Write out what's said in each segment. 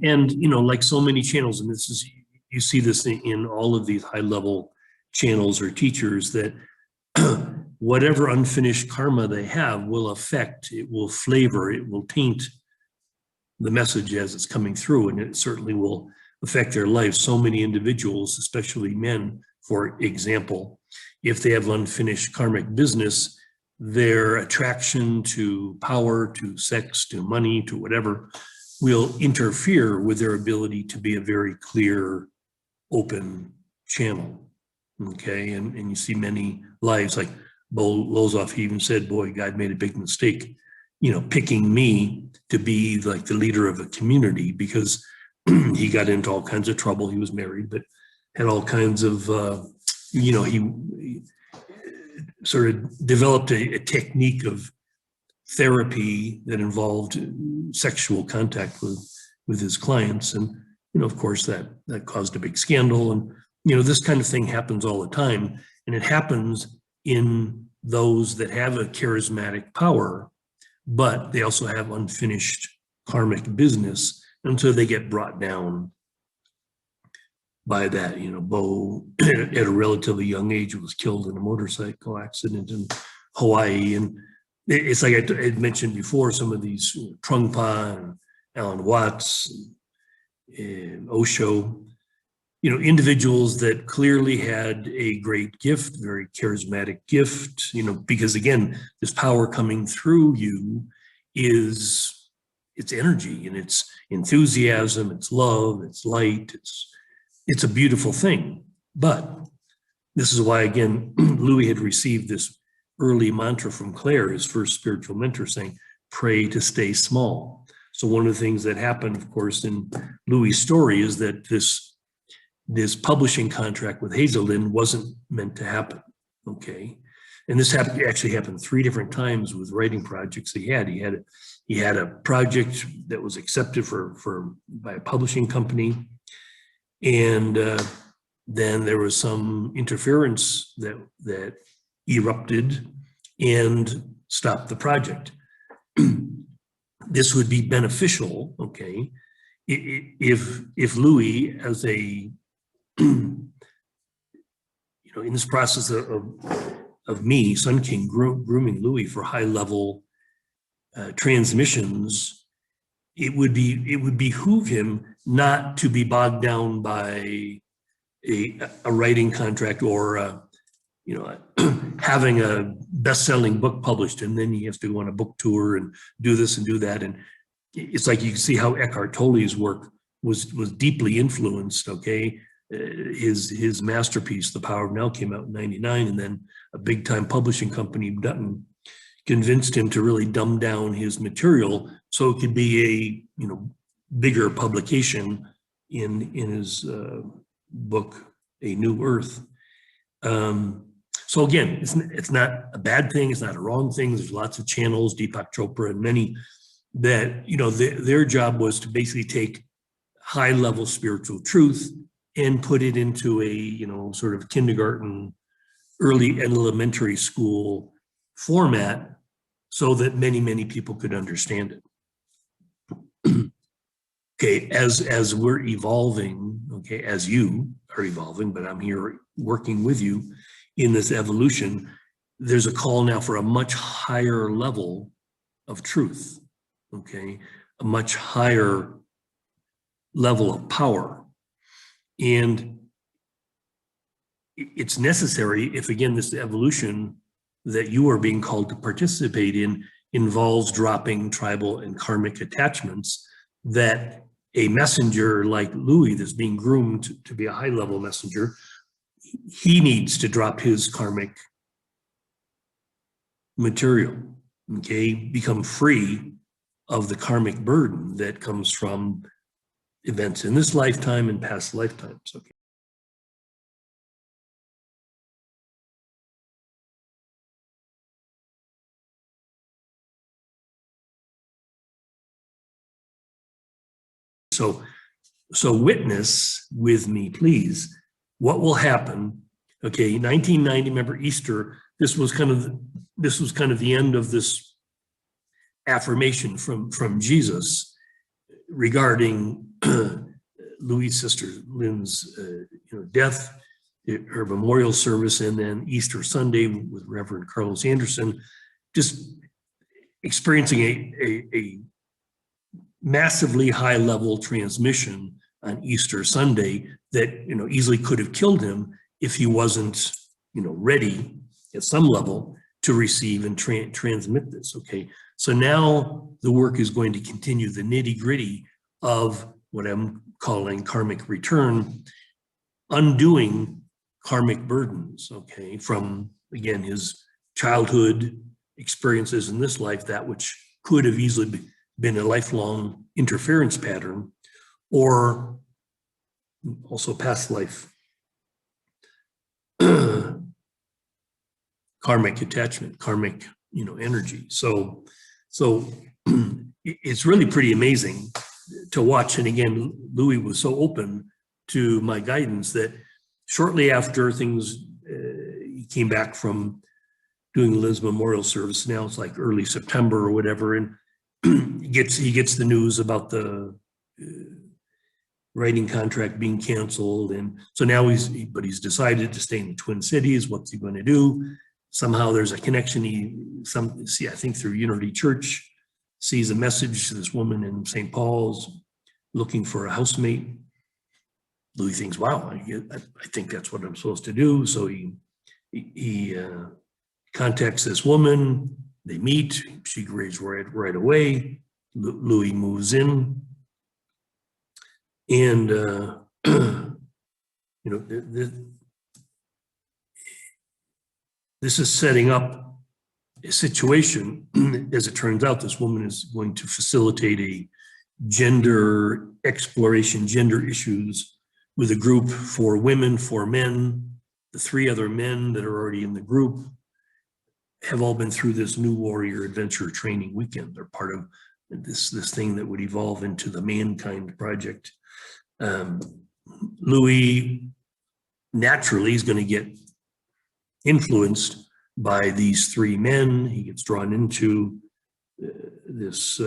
And, you know, like so many channels, and this is, you see this in all of these high level channels or teachers, that whatever unfinished karma they have will affect, it will flavor, it will taint the message as it's coming through, and it certainly will affect their life. So many individuals, especially men, for example, if they have unfinished karmic business, their attraction to power, to sex, to money, to whatever, will interfere with their ability to be a very clear, open channel. Okay, and you see many lives, like Bo Lozoff, he even said, boy, God made a big mistake, you know, picking me to be like the leader of a community, because he got into all kinds of trouble. He was married, but had all kinds of, you know, he sort of developed a technique of therapy that involved sexual contact with his clients. And, you know, of course, that caused a big scandal. And, you know, this kind of thing happens all the time. And it happens in those that have a charismatic power, but they also have unfinished karmic business until they get brought down by that. You know, Bo at a relatively young age was killed in a motorcycle accident in Hawaii. And it's like I had mentioned before, some of these Trungpa and Alan Watts and Osho, you know, individuals that clearly had a great gift, very charismatic gift, you know, because again, this power coming through you is, it's energy and it's enthusiasm, it's love, it's light, it's a beautiful thing. But this is why, again, Louis had received this early mantra from Claire, his first spiritual mentor, saying, pray to stay small. So one of the things that happened, of course, in Louis' story is that this publishing contract with Hazelden wasn't meant to happen, okay? And this actually happened 3 different times with writing projects he had. He had a project that was accepted by a publishing company, and then there was some interference that erupted and stopped the project. This would be beneficial, okay, if Louis, as a you know, in this process of me, Sun King, grooming Louis for high-level transmissions, it would behoove him not to be bogged down by a writing contract or you know, having a best-selling book published, and then he has to go on a book tour and do this and do that. And it's like you can see how Eckhart Tolle's work was deeply influenced, okay? His masterpiece, The Power of Now, came out in '99, and then a big-time publishing company, Dutton, convinced him to really dumb down his material so it could be a, you know, bigger publication in his book, A New Earth. So again, it's not a bad thing, it's not a wrong thing. There's lots of channels, Deepak Chopra and many, that, you know, their job was to basically take high-level spiritual truth and put it into a, you know, sort of kindergarten, early elementary school format so that many people could understand it. Okay, as we're evolving, okay, as you are evolving, but I'm here working with you in this evolution, there's a call now for a much higher level of truth, okay, a much higher level of power. And it's necessary if, again, this evolution that you are being called to participate in involves dropping tribal and karmic attachments, that a messenger like Louis that's being groomed to be a high-level messenger, he needs to drop his karmic material, okay, become free of the karmic burden that comes from events in this lifetime and past lifetimes, okay. So witness with me, please, what will happen. Okay, 1990, remember Easter, this was kind of the end of this affirmation from Jesus. regarding Louis' sister Lynn's death, her memorial service, and then Easter Sunday with Reverend Carlos Anderson, just experiencing a massively high level transmission on Easter Sunday that easily could have killed him if he wasn't ready at some level to receive and transmit this. Okay, so now the work is going to continue the nitty-gritty of what I'm calling karmic return, undoing karmic burdens, okay, from, again, his childhood experiences in this life, that which could have easily been a lifelong interference pattern, or also past life karmic attachment, karmic energy. So it's really pretty amazing to watch. And again, Louis was so open to my guidance that shortly after things, he came back from doing Lynn's memorial service. Now it's like early September or whatever, and he gets the news about the writing contract being canceled, and so now he's decided to stay in the Twin Cities. What's he going to do? Somehow there's a connection. I think through Unity Church, sees a message to this woman in St. Paul's looking for a housemate. Louis thinks, wow, I think that's what I'm supposed to do. So he contacts this woman. They meet. She agrees right away. Louis moves in, and this is setting up a situation. As it turns out, this woman is going to facilitate a gender exploration, gender issues with a group for women, for men. The 3 other men that are already in the group have all been through this New Warrior Adventure Training Weekend. They're part of this thing that would evolve into the Mankind Project. Louis naturally is going to get influenced by these 3 men. He gets drawn into this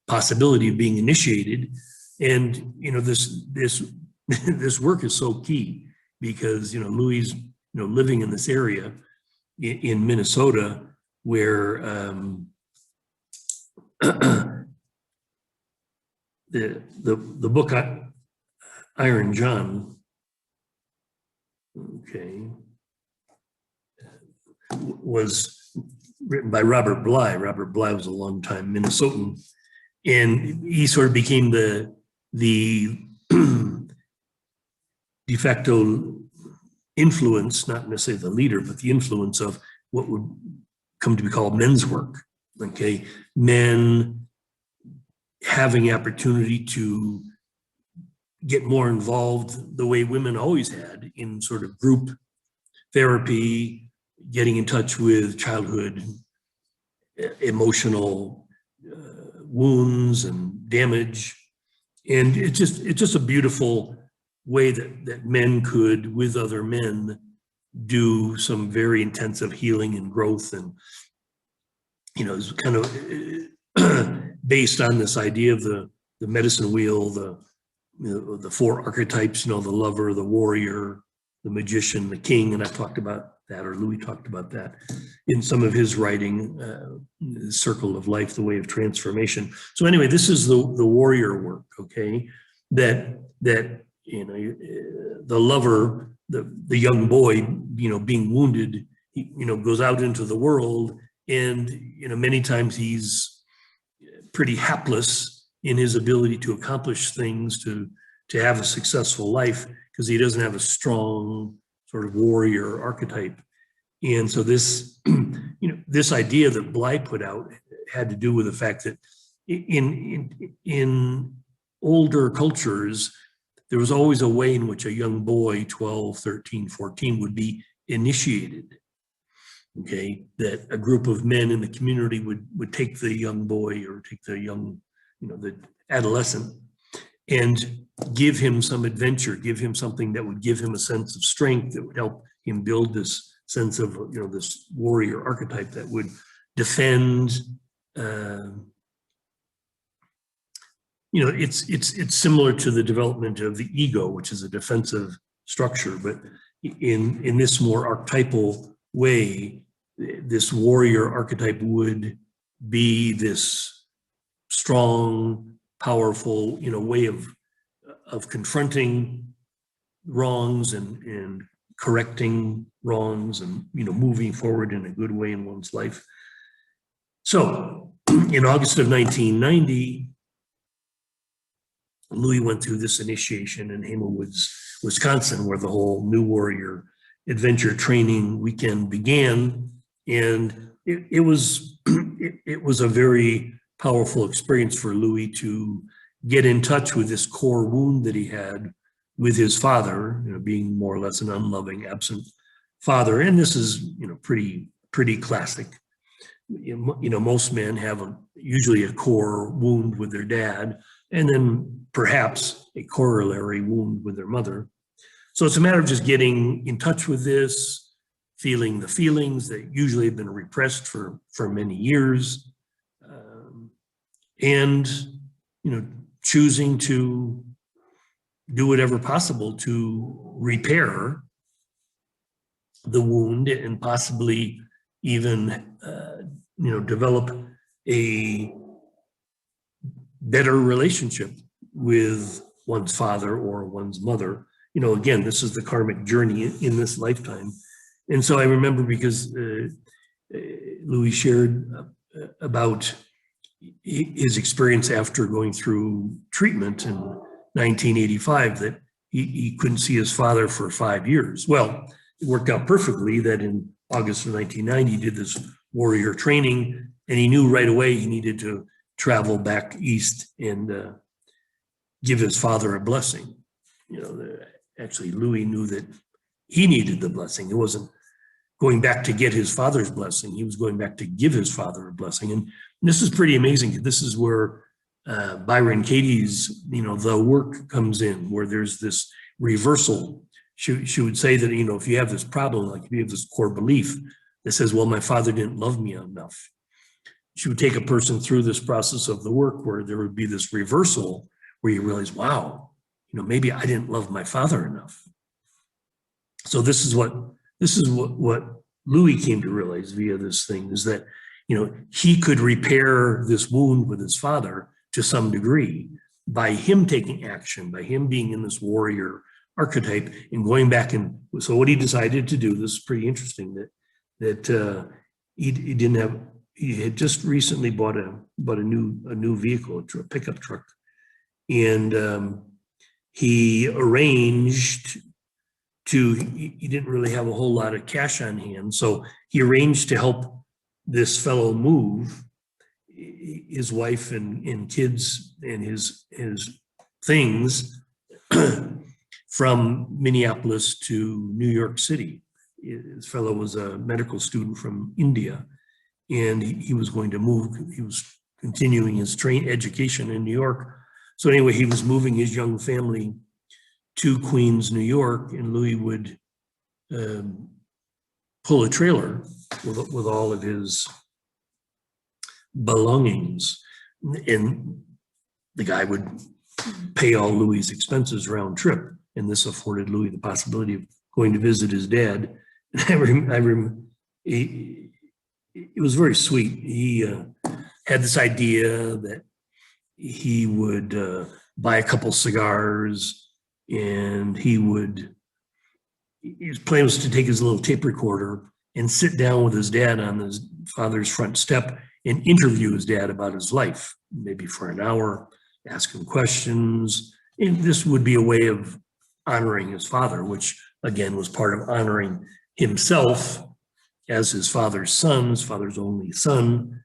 possibility of being initiated, and this work is so key because Louis living in this area in Minnesota where the book Iron John, okay, was written by Robert Bly. Robert Bly was a longtime Minnesotan, and he sort of became the de facto influence, not necessarily the leader, but the influence of what would come to be called men's work. Okay, men having the opportunity to get more involved the way women always had in sort of group therapy, getting in touch with childhood emotional wounds and damage. And it's just a beautiful way that men could, with other men, do some very intensive healing and growth. And it's kind of based on this idea of the medicine wheel, the 4 archetypes, the lover, the warrior, the magician, the king. And I've talked about that, or Louis talked about that in some of his writing, the Circle of Life, the Way of Transformation. So anyway, this is the warrior work, okay, that the lover, the young boy, being wounded, he, goes out into the world, and many times he's pretty hapless in his ability to accomplish things, to have a successful life, because he doesn't have a strong sort of warrior archetype. And so this, this idea that Bly put out had to do with the fact that in older cultures, there was always a way in which a young boy, 12, 13, 14, would be initiated. Okay, that a group of men in the community would take the young boy, or take the young, the adolescent, and give him some adventure, give him something that would give him a sense of strength, that would help him build this sense of, this warrior archetype that would defend it's similar to the development of the ego, which is a defensive structure, but in this more archetypal way, this warrior archetype would be this strong, powerful, way of confronting wrongs and correcting wrongs and moving forward in a good way in one's life. So in August of 1990, Louis went through this initiation in Hamer Woods, Wisconsin, where the whole New Warrior adventure training weekend began. And it was a very powerful experience for Louis to get in touch with this core wound that he had with his father, being more or less an unloving, absent father. And this is, pretty classic. Most men have usually a core wound with their dad, and then perhaps a corollary wound with their mother. So it's a matter of just getting in touch with this, feeling the feelings that usually have been repressed for many years, and choosing to do whatever possible to repair the wound and possibly even develop a better relationship with one's father or one's mother. Again, this is the karmic journey in this lifetime. And so I remember, because Louis shared about his experience after going through treatment in 1985, that he couldn't see his father for 5 years. Well, it worked out perfectly that in August of 1990, he did this warrior training, and he knew right away he needed to travel back east and give his father a blessing. Actually, Louis knew that he needed the blessing. It wasn't going back to get his father's blessing. He was going back to give his father a blessing. And this is pretty amazing. This is where Byron Katie's, the work comes in, where there's this reversal. She would say that, if you have this problem, like if you have this core belief that says, well, my father didn't love me enough, she would take a person through this process of the work where there would be this reversal where you realize, wow, maybe I didn't love my father enough. So this is what Louis came to realize via this thing, is that, he could repair this wound with his father to some degree by him taking action, by him being in this warrior archetype and going back. And so what he decided to do, this is pretty interesting, that he had just recently bought a new vehicle, a pickup truck, and he arranged he didn't really have a whole lot of cash on hand, so he arranged to help this fellow move his wife and kids and his things from Minneapolis to New York City. This fellow was a medical student from India, and he was going to move. He was continuing his education in New York. So anyway, he was moving his young family to Queens, New York, and Louis would pull a trailer with all of his belongings, and the guy would pay all Louis's expenses round trip, and this afforded Louis the possibility of going to visit his dad. And it was very sweet. He had this idea that he would buy a couple cigars, and his plan was to take his little tape recorder and sit down with his dad on his father's front step and interview his dad about his life, maybe for an hour, ask him questions. And this would be a way of honoring his father, which again was part of honoring himself as his father's son, his father's only son,